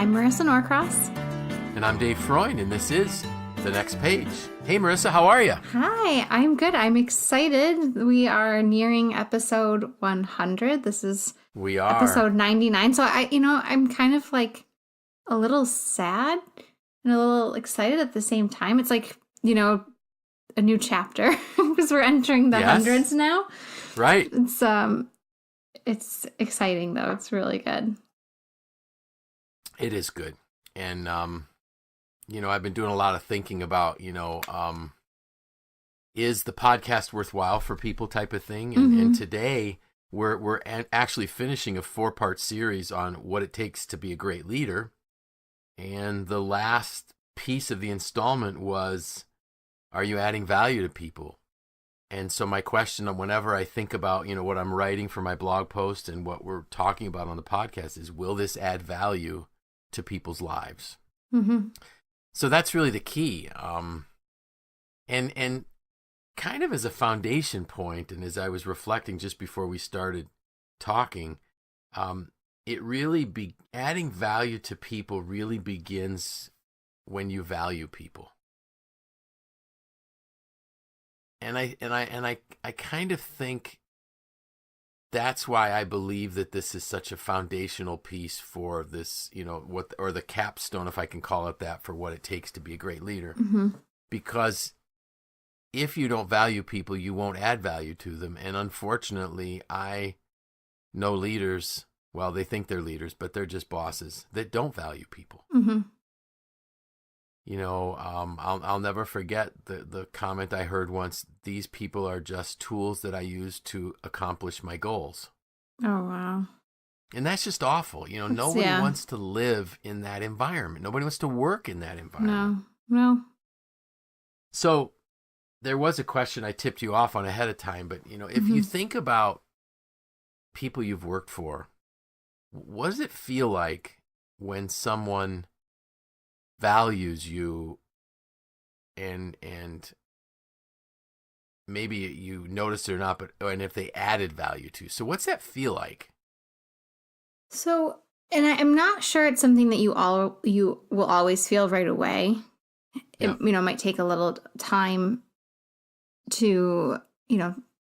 I'm Marissa Norcross. And I'm Dave Freund, and this is The Next Page. Hey, Marissa, how are you? Hi, I'm good. I'm excited. We are nearing episode 100. This is episode 99. So I'm kind of like a little sad and a little excited at the same time. It's like, a new chapter because we're entering the hundreds now. Right. It's exciting though. It's really good. It is good. And, I've been doing a lot of thinking about, is the podcast worthwhile for people type of thing? And today we're actually finishing a 4-part series on what it takes to be a great leader. And the last piece of the installment was, are you adding value to people? And so my question, whenever I think about, what I'm writing for my blog post and what we're talking about on the podcast is, will this add value to people's lives? Mm-hmm. So that's really the key. And kind of as a foundation point, and as I was reflecting just before we started talking, it really adding value to people really begins when you value people. And I kind of think that's why I believe that this is such a foundational piece for this, or the capstone, if I can call it that, for what it takes to be a great leader. Mm-hmm. Because if you don't value people, you won't add value to them. And unfortunately, I know leaders, well, they think they're leaders, but they're just bosses that don't value people. Mm-hmm. I'll never forget the comment I heard once. These people are just tools that I use to accomplish my goals. Oh, wow. And that's just awful. Nobody wants to live in that environment. Nobody wants to work in that environment. No. So there was a question I tipped you off on ahead of time, but, if you think about people you've worked for, what does it feel like when someone values you and maybe you noticed it or not, and if they added value to you? So what's that feel like? So, and I'm not sure it's something that you will always feel right away. Yeah. It might take a little time to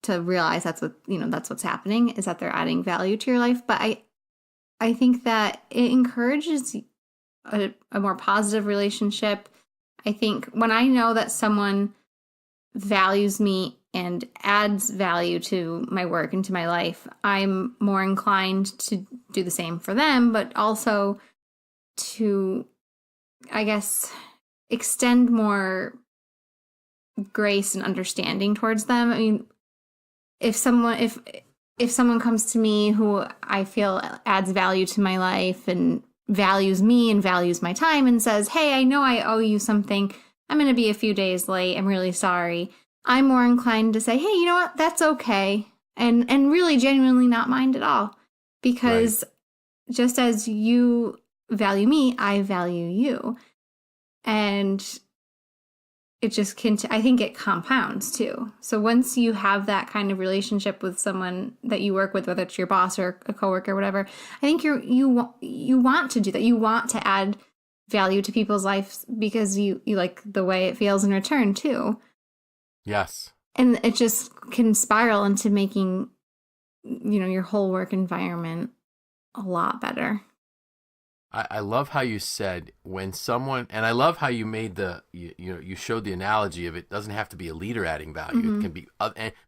realize that's what's happening, is that they're adding value to your life. But I think that it encourages a more positive relationship. I think when I know that someone values me and adds value to my work and to my life, I'm more inclined to do the same for them, but also to, I guess, extend more grace and understanding towards them. I mean, if someone comes to me who I feel adds value to my life and values me and values my time and says, hey, I know I owe you something, I'm going to be a few days late, I'm really sorry, I'm more inclined to say, hey, you know what, that's okay, and really genuinely not mind at all. Because just as you value me, I value you. And it just I think it compounds too. So once you have that kind of relationship with someone that you work with, whether it's your boss or a coworker or whatever, I think you want to do that. You want to add value to people's lives because you like the way it feels in return too. Yes. And it just can spiral into making, your whole work environment a lot better. I love how you said when someone, and I love how you made you showed the analogy of it doesn't have to be a leader adding value. Mm-hmm. It can be,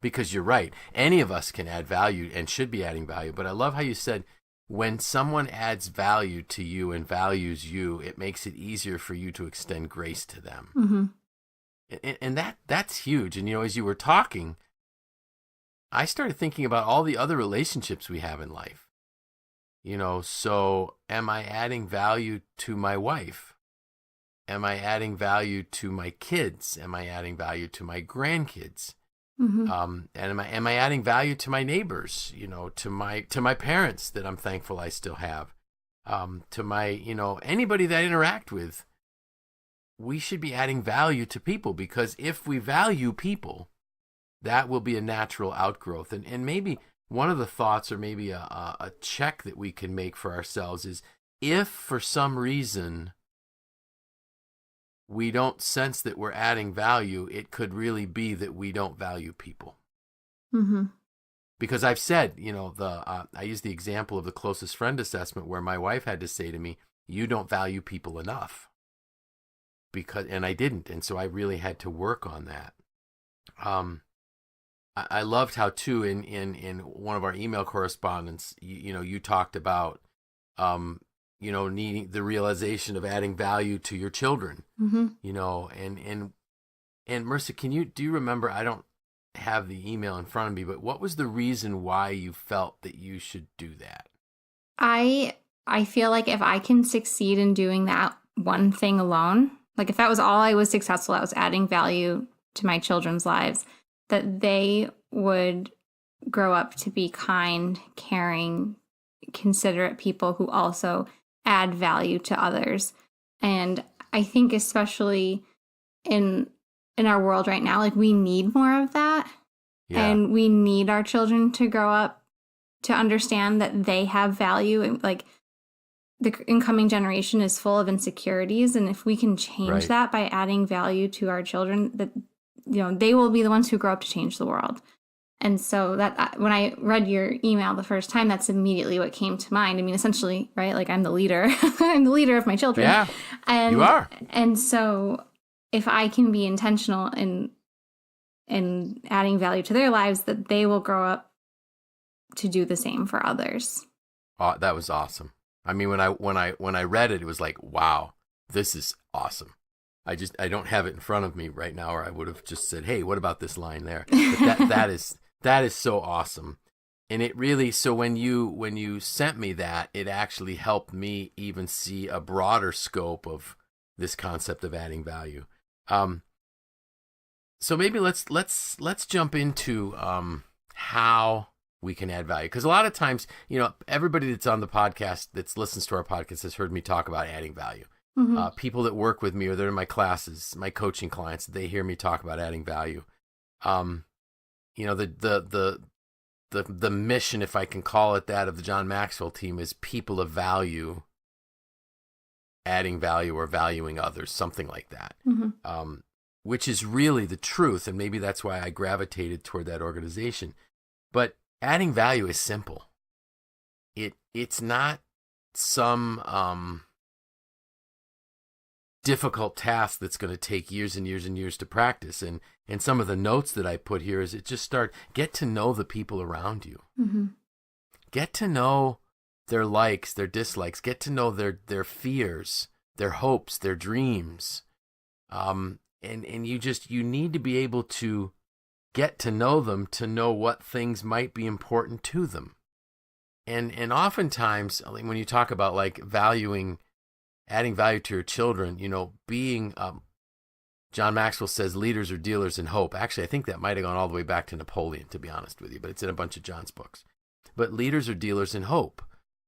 because you're right, any of us can add value and should be adding value. But I love how you said when someone adds value to you and values you, it makes it easier for you to extend grace to them. Mm-hmm. And that's huge. And, as you were talking, I started thinking about all the other relationships we have in life. So am I adding value to my wife? Am I adding value to my kids? Am I adding value to my grandkids? Mm-hmm. And am I adding value to my neighbors? To my parents that I'm thankful I still have. To my anybody that I interact with. We should be adding value to people, because if we value people, that will be a natural outgrowth. And maybe one of the thoughts, or maybe a check that we can make for ourselves is, if for some reason we don't sense that we're adding value, it could really be that we don't value people. Mm-hmm. Because I've said, I use the example of the closest friend assessment where my wife had to say to me, you don't value people enough. And I didn't. And so I really had to work on that. I loved how too, in one of our email correspondence, you talked about, needing the realization of adding value to your children, Mm-hmm. And Marissa, do you remember, I don't have the email in front of me, but what was the reason why you felt that you should do that? I feel like if I can succeed in doing that one thing alone, like if that was all I was successful at, was adding value to my children's lives, that they would grow up to be kind, caring, considerate people who also add value to others. And I think especially in our world right now, like we need more of that. Yeah. And we need our children to grow up to understand that they have value. And like the incoming generation is full of insecurities. And if we can change that by adding value to our children, that, they will be the ones who grow up to change the world. And so that when I read your email the first time, that's immediately what came to mind. I mean, essentially, right? Like I'm the leader. I'm the leader of my children. Yeah, and you are. And so if I can be intentional in adding value to their lives, that they will grow up to do the same for others. Oh, that was awesome. I mean, when I read it, it was like, wow, this is awesome. I don't have it in front of me right now, or I would have just said, hey, what about this line there? But that is so awesome. And it really, so when you sent me that, it actually helped me even see a broader scope of this concept of adding value. So maybe let's jump into how we can add value, because a lot of times, everybody that's on the podcast, that's listens to our podcast, has heard me talk about adding value. Mm-hmm. People that work with me, or they're in my classes, my coaching clients, they hear me talk about adding value. The mission, if I can call it that, of the John Maxwell team is people of value, adding value or valuing others, something like that. Mm-hmm. Which is really the truth, and maybe that's why I gravitated toward that organization. But adding value is simple. It's not some difficult task that's going to take years and years and years to practice. And some of the notes that I put here is get to know the people around you. Mm-hmm. Get to know their likes, their dislikes, get to know their fears, their hopes, their dreams. And you need to be able to get to know them, to know what things might be important to them. And oftentimes, when you talk about like adding value to your children, being, John Maxwell says leaders are dealers in hope. Actually, I think that might have gone all the way back to Napoleon, to be honest with you, but it's in a bunch of John's books. But leaders are dealers in hope.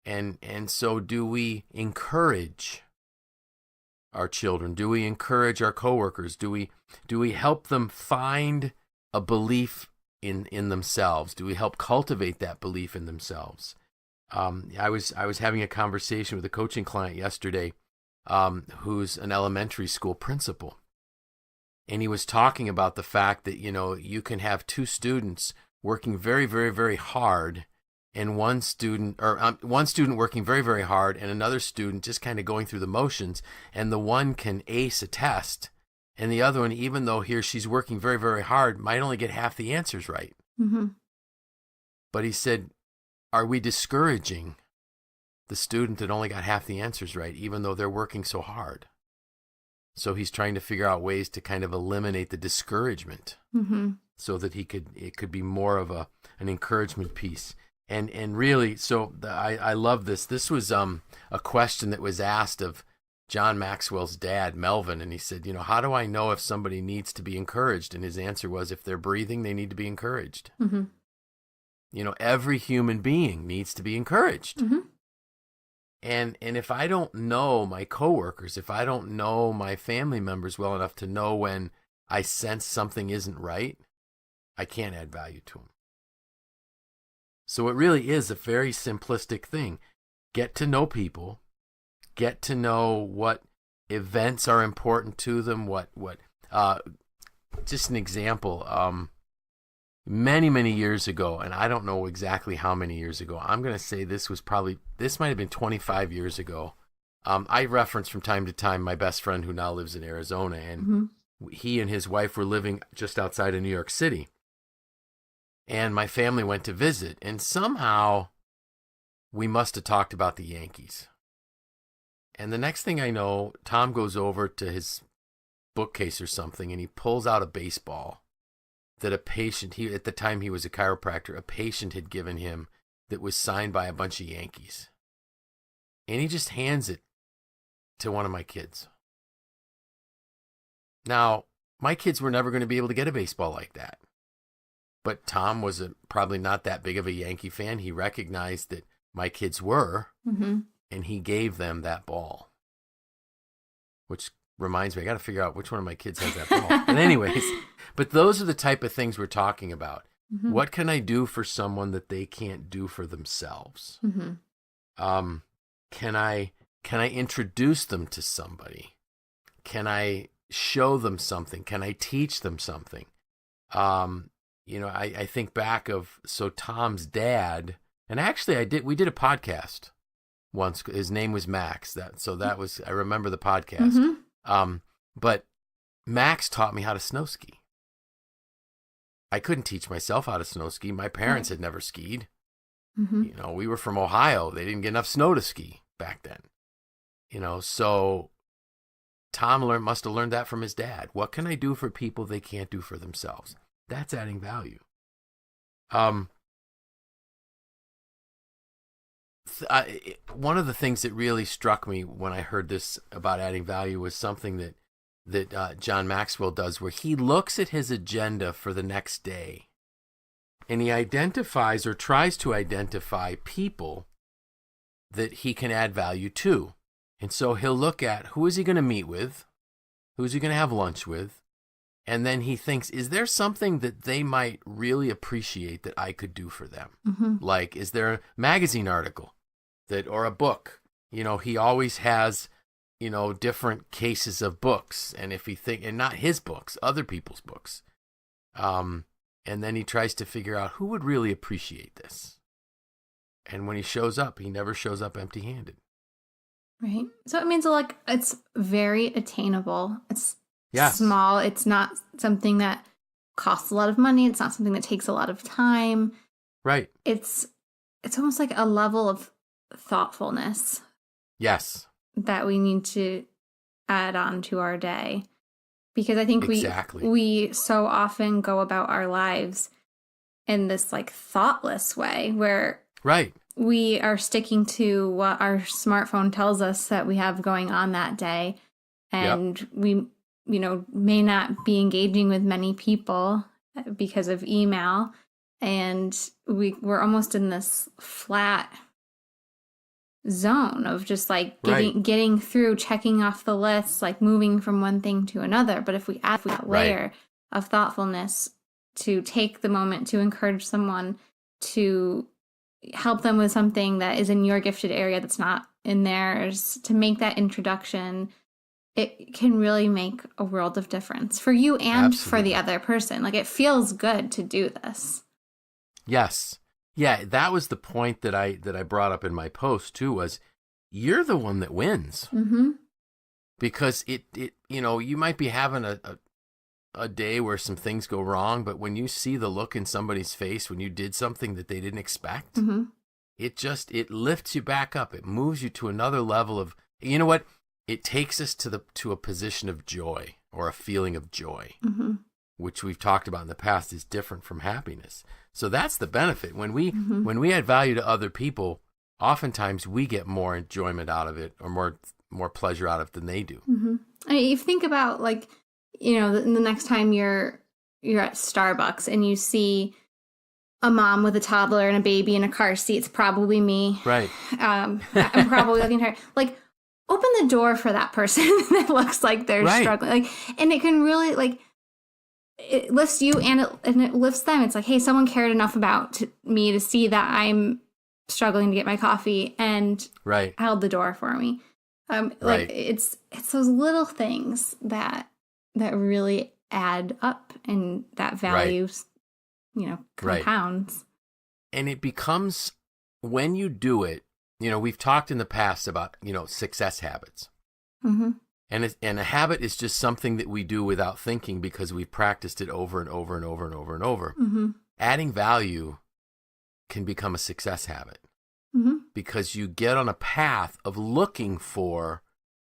And so do we encourage our children? Do we encourage our coworkers? Do we help them find a belief in themselves? Do we help cultivate that belief in themselves? I was having a conversation with a coaching client yesterday, who's an elementary school principal, and he was talking about the fact that you can have two students working very, very, very hard, and one student working very, very hard, and another student just kind of going through the motions, and the one can ace a test, and the other one, even though he or she's working very, very hard, might only get half the answers right. Mm-hmm. But he said, are we discouraging the student that only got half the answers right, even though they're working so hard? So he's trying to figure out ways to kind of eliminate the discouragement, mm-hmm. so that it could be more of an encouragement piece. And really, so I love this. This was a question that was asked of John Maxwell's dad, Melvin, and he said, how do I know if somebody needs to be encouraged? And his answer was, if they're breathing, they need to be encouraged. Mm-hmm. Every human being needs to be encouraged. Mm-hmm. And if I don't know my coworkers, if I don't know my family members well enough to know when I sense something isn't right, I can't add value to them. So it really is a very simplistic thing. Get to know people, get to know what events are important to them, just an example, many years ago, and I don't know exactly how many years ago, I'm going to say this might have been 25 years ago. I reference from time to time my best friend who now lives in Arizona, and he and his wife were living just outside of New York City. And my family went to visit, and somehow we must have talked about the Yankees. And the next thing I know, Tom goes over to his bookcase or something, and he pulls out a baseball that a patient, at the time he was a chiropractor, a patient had given him that was signed by a bunch of Yankees. And he just hands it to one of my kids. Now, my kids were never going to be able to get a baseball like that. But Tom was probably not that big of a Yankee fan. He recognized that my kids were, and he gave them that ball. Which reminds me, I got to figure out which one of my kids has that ball. But anyways, but those are the type of things we're talking about. What can I do for someone that they can't do for themselves? Can I introduce them to somebody? Can I show them something? Can I teach them something? I think back so Tom's dad, and actually we did a podcast once. His name was Max. I remember the podcast. But Max taught me how to snow ski. I couldn't teach myself how to snow ski. My parents had never skied. We were from Ohio. They didn't get enough snow to ski back then. So Tom must have learned that from his dad. What can I do for people they can't do for themselves? That's adding value. One of the things that really struck me when I heard this about adding value was something that John Maxwell does, where he looks at his agenda for the next day, and he identifies or tries to identify people that he can add value to. And so he'll look at who is he going to meet with, who's he going to have lunch with, and then he thinks, is there something that they might really appreciate that I could do for them? Like, is there a magazine article or a book? He always has, different cases of books. And and not his books, other people's books. And then he tries to figure out who would really appreciate this. And when he shows up, he never shows up empty-handed. Right. So it means it's very attainable. It's Yes. small. It's not something that costs a lot of money. It's not something that takes a lot of time. Right. It's almost like a level of thoughtfulness. Yes. That we need to add on to our day. Because I think exactly. we so often go about our lives in this thoughtless way where we are sticking to what our smartphone tells us that we have going on that day. And we may not be engaging with many people because of email. And we're almost in this flat zone of just getting through, checking off the list, moving from one thing to another. But if we add that layer of thoughtfulness to take the moment to encourage someone, to help them with something that is in your gifted area that's not in theirs, to make that introduction, it can really make a world of difference for you and for the other person. It feels good to do this. Yes. Yeah, that was the point that I brought up in my post too, was you're the one that wins. Because it you might be having a day where some things go wrong, but when you see the look in somebody's face when you did something that they didn't expect, it lifts you back up. It moves you to another level of, you know what? It takes us to a position of joy, or a feeling of joy, which we've talked about in the past is different from happiness. So that's the benefit. When we add value to other people, oftentimes we get more enjoyment out of it, or more pleasure out of it than they do. I mean, you think about the next time you're at Starbucks and you see a mom with a toddler and a baby in a car seat, it's probably me. Right. I'm probably looking at her open the door for that person that looks like they're struggling. And it can really it lifts you and it lifts them. It's hey, someone cared enough about me to see that I'm struggling to get my coffee and held the door for me. Like Right. it's those little things that really add up, and that Right. value, Right. compounds. And it becomes, when you do it, we've talked in the past about, success habits. Mm-hmm. And a habit is just something that we do without thinking because we've practiced it over and over and over and over and over. Mm-hmm. Adding value can become a success habit Mm-hmm. because you get on a path of looking for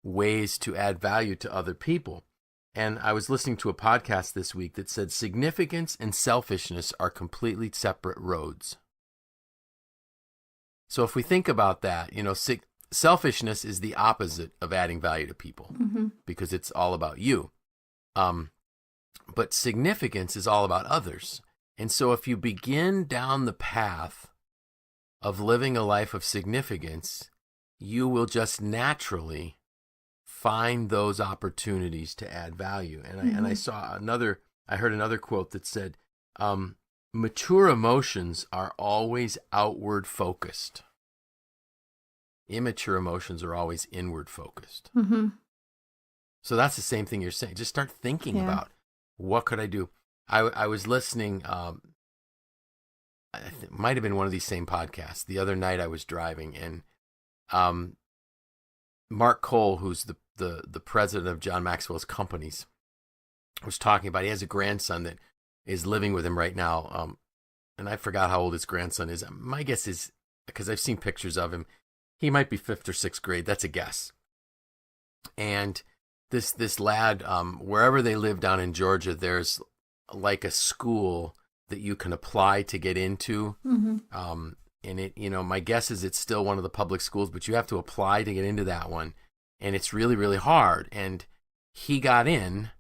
ways to add value to other people. And I was listening to a podcast this week that said significance and selfishness are completely separate roads. So if we think about that, selfishness is the opposite of adding value to people Mm-hmm. because it's all about you. But significance is all about others. And so if you begin down the path of living a life of significance, you will just naturally find those opportunities to add value. And I heard another quote that said, mature emotions are always outward focused. Immature emotions are always inward focused. Mm-hmm. So that's the same thing you're saying. Just start thinking about, what could I do? I was listening, it might have been one of these same podcasts. The other night I was driving, and Mark Cole, who's the president of John Maxwell's companies, was talking about, he has a grandson that is living with him right now. And I forgot how old his grandson is. My guess is, because I've seen pictures of him, he might be 5th or 6th grade. That's a guess. And this lad, wherever they live down in Georgia, there's like a school that you can apply to get into. Mm-hmm. And it, my guess is it's still one of the public schools, but you have to apply to get into that one. And it's really, really hard. And he got in,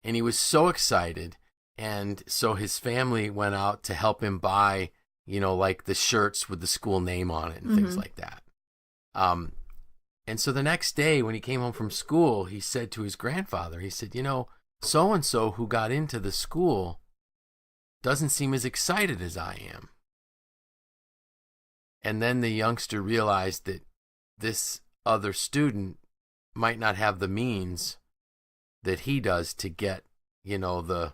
and he was so excited. And so his family went out to help him buy, like the shirts with the school name on it and Mm-hmm. things like that. And so the next day when he came home from school, he said to his grandfather, he said, so-and-so who got into the school doesn't seem as excited as I am. And then the youngster realized that this other student might not have the means that he does to get, the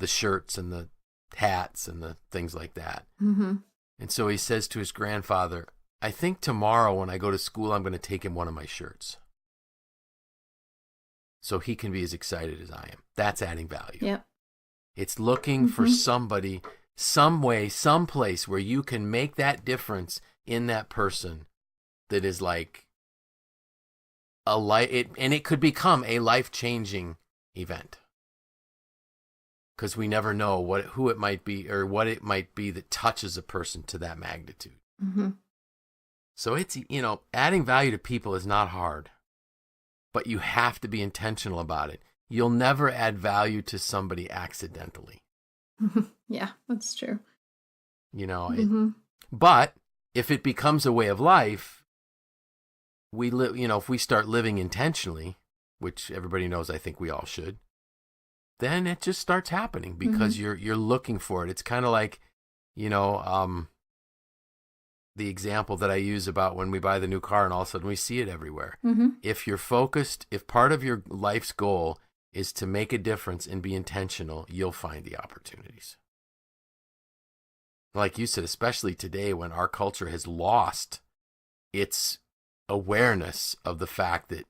shirts and the hats and the things like that. Mm-hmm. And so he says to his grandfather, I think tomorrow when I go to school, I'm going to take him one of my shirts so he can be as excited as I am. That's adding value. Yep. It's looking for somebody, some way, some place where you can make that difference in that person that is like a life, and it could become a life-changing event. Because we never know who it might be or what it might be that touches a person to that magnitude. Mm-hmm. So it's, adding value to people is not hard, but you have to be intentional about it. You'll never add value to somebody accidentally. Yeah, that's true. Mm-hmm. But if it becomes a way of life, we live, if we start living intentionally, which everybody knows I think we all should, then it just starts happening because you're looking for it. It's kind of like, the example that I use about when we buy the new car and all of a sudden we see it everywhere. Mm-hmm. If you're focused, if part of your life's goal is to make a difference and be intentional, you'll find the opportunities. Like you said, especially today when our culture has lost its awareness of the fact that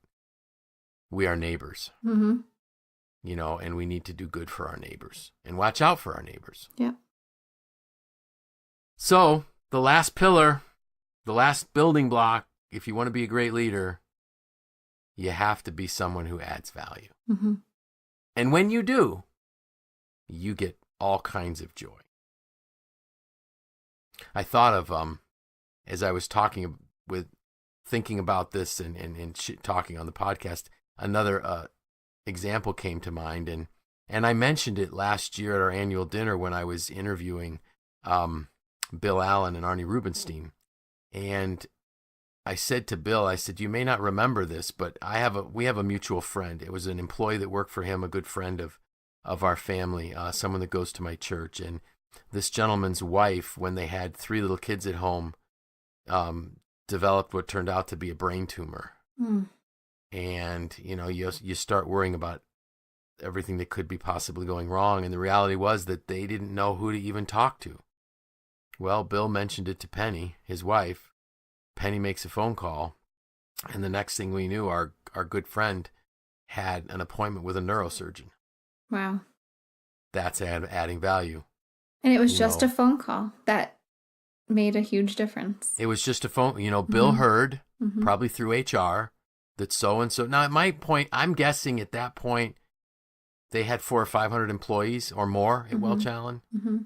we are neighbors. Mm-hmm. And we need to do good for our neighbors and watch out for our neighbors. Yeah. So the last pillar, the last building block, if you want to be a great leader, you have to be someone who adds value. Mm-hmm. And when you do, you get all kinds of joy. I thought of, as I was thinking about this and talking on the podcast, another example came to mind, and I mentioned it last year at our annual dinner when I was interviewing Bill Allen and Arnie Rubenstein. And I said to Bill, you may not remember this, but we have a mutual friend. It was an employee that worked for him, a good friend of our family, someone that goes to my church. And this gentleman's wife, when they had 3 little kids at home, developed what turned out to be a brain tumor. Mm. And, you start worrying about everything that could be possibly going wrong. And the reality was that they didn't know who to even talk to. Well, Bill mentioned it to Penny, his wife. Penny makes a phone call. And the next thing we knew, our good friend had an appointment with a neurosurgeon. Wow. That's adding value. And it was just a phone call that made a huge difference. It was just a phone. Bill heard, Mm-hmm. probably through HR, that so-and-so. Now, at my point, I'm guessing at that point, they had 400 or 500 employees or more at Welch Allyn. Mm-hmm.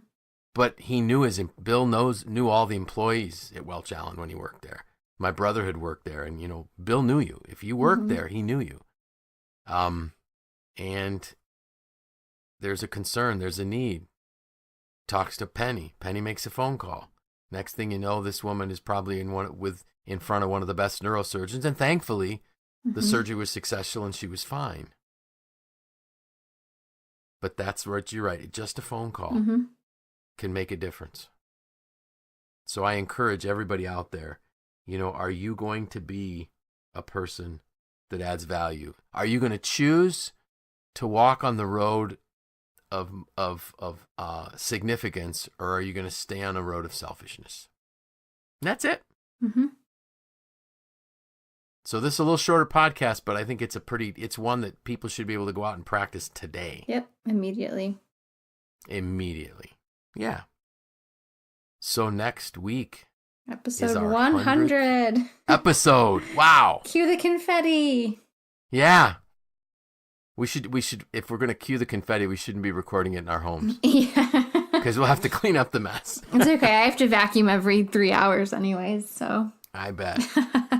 But he knew Bill knew all the employees at Welch Allyn when he worked there. My brother had worked there, and Bill knew you. If you worked there, he knew you. And there's a concern, there's a need. Talks to Penny. Penny makes a phone call. Next thing you know, this woman is probably in front of one of the best neurosurgeons, and thankfully, the surgery was successful and she was fine. But that's what you're right. Just a phone call can make a difference. So I encourage everybody out there, are you going to be a person that adds value? Are you going to choose to walk on the road of significance, or are you going to stay on a road of selfishness? And that's it. Mm-hmm. So this is a little shorter podcast, but I think it's one that people should be able to go out and practice today. Yep, immediately. Yeah. So next week, episode 100. Episode. Wow. Cue the confetti. Yeah. We should if we're going to cue the confetti, we shouldn't be recording it in our homes. Yeah. Because we'll have to clean up the mess. It's okay. I have to vacuum every 3 hours anyways, so. I bet.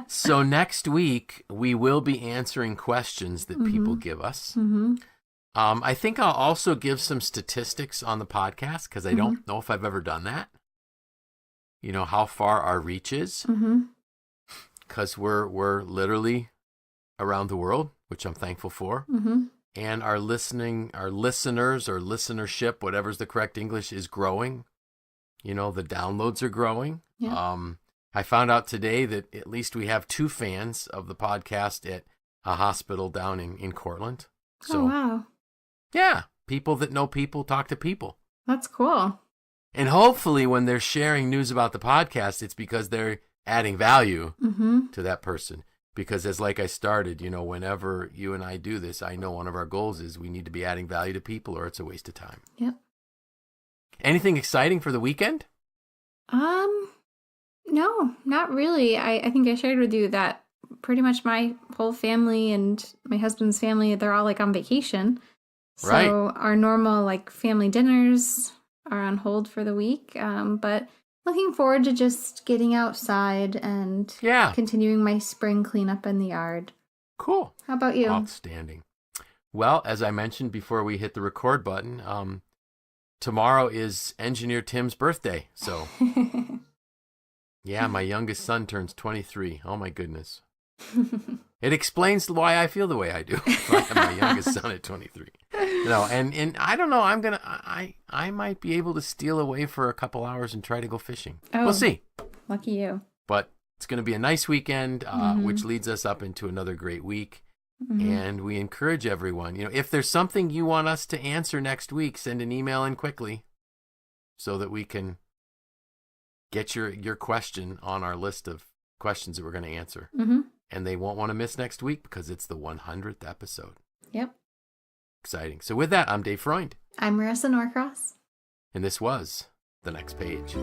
So next week, we will be answering questions that people give us. Mm-hmm. I think I'll also give some statistics on the podcast, because I don't know if I've ever done that. How far our reach is. Because we're literally around the world, which I'm thankful for. And our listeners or listenership, whatever's the correct English, is growing. The downloads are growing. Yeah. I found out today that at least we have 2 fans of the podcast at a hospital down in Cortland. So, oh, wow. Yeah. People that know people talk to people. That's cool. And hopefully when they're sharing news about the podcast, it's because they're adding value to that person. Because like I started, whenever you and I do this, I know one of our goals is we need to be adding value to people, or it's a waste of time. Yep. Anything exciting for the weekend? No, not really. I think I shared with you that pretty much my whole family and my husband's family, they're all on vacation. So right. Our normal family dinners are on hold for the week. But looking forward to just getting outside and continuing my spring cleanup in the yard. Cool. How about you? Outstanding. Well, as I mentioned before we hit the record button, tomorrow is Engineer Tim's birthday. So, yeah, my youngest son turns 23. Oh, my goodness. It explains why I feel the way I do. I have my youngest son at 23. And I don't know. I might be able to steal away for a couple hours and try to go fishing. Oh, we'll see. Lucky you. But it's going to be a nice weekend, which leads us up into another great week. And we encourage everyone, if there's something you want us to answer next week, send an email in quickly so that we can get your question on our list of questions that we're going to answer. And they won't want to miss next week because it's the 100th episode. Yep. Exciting. So with that, I'm Dave Freund. I'm Marissa Norcross. And this was The Next Page.